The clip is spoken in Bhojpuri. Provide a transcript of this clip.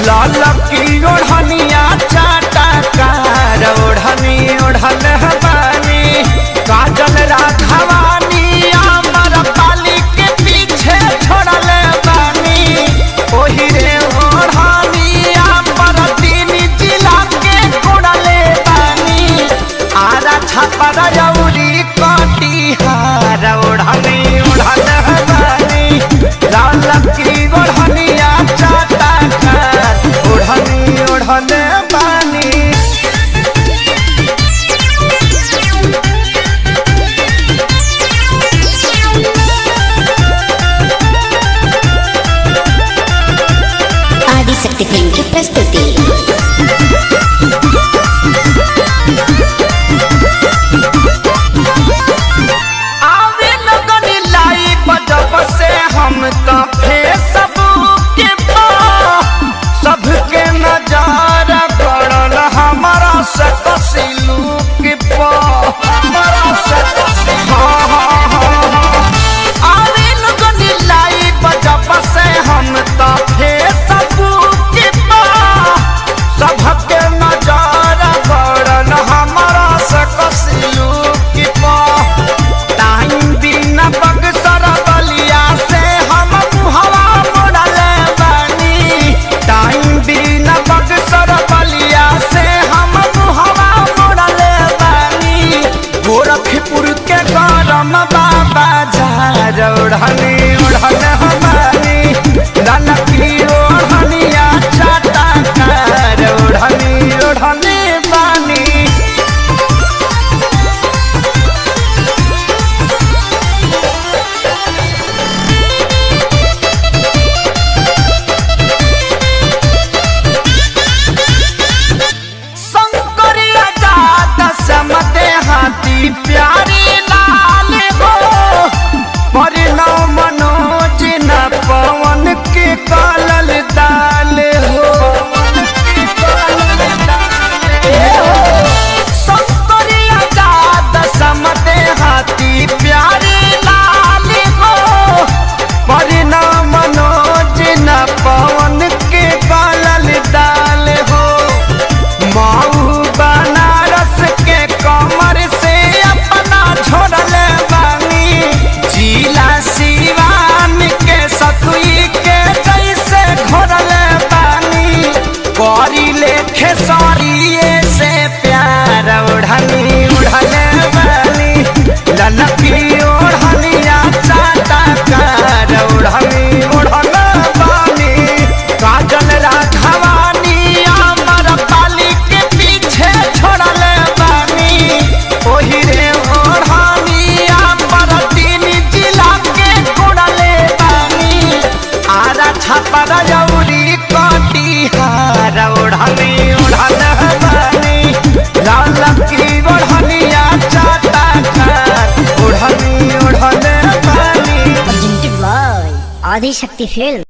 लाल की ओढ़निया चाटा कार ओढ़नी ओढ़ल बानी काजल राघवानी अमर पाली के पीछे छोड़ल बानी ओही रे ओढ़निया पर तीन जिला के कोड़ल बानी आरा छापर जौरी कटिहार ओढ़नी ओढ़ल बानी लाल की ओढ़निया चाटा कार ओढ़नी ओढ़ल बानी। आदिशक्ति फिल्म की प्रस्तुति। आवे लगन लाइव जब से हम तो फेसबुक पे सबके नजर पड़ल हमारा से कसिलुक पे हमारा से आवे लगन लाइव जब से हम तो फेसबुक पे सबके नजर पड़ल हमारा से कसिलुक पे टाइम दिन बक्सर बलिया से हम मुहवा मोड़ल बानी टाइम दिन बक्सर बलिया से हम मुहवा मोड़ल बानी गोरखपुर के गरम बाबा झार ओढ़नी ओढ़ल हमारी लाल की ओढ़निया चाटा कार ओढ़नी ओढ़ले बानी। शंकरिया जात समते हाथी प्यारी लाल हो परिणव मनोज न पवन के कालल दाल हो शंकरिया जात समते हाथी प्यारी लाल हो परिणव मनोज न पवन के कालल दाल हो माऊ बनारस के कमर से अपना छोड़ल बानी जिला सिवान के सतुई के जैसे घोड़ल बानी करी लेखे सरिये से प्यार ओढ़नी उड़ल बानी लाल की ओढ़निया चाटा कार ओढ़नी ओढ़ल बानी काजल राघवानी अमर पाली के पीछे छोड़ल बानी ओही रे ओढ़निया पर तीन जिला के कोड़ल बानी आरा छापर जौरी कटिहार ओढ़नी ओढ़ल बानी लाल की ओढ़निया चाटा कार ओढ़नी ओढ़ल बानी। आदिशक्ति फिल्म।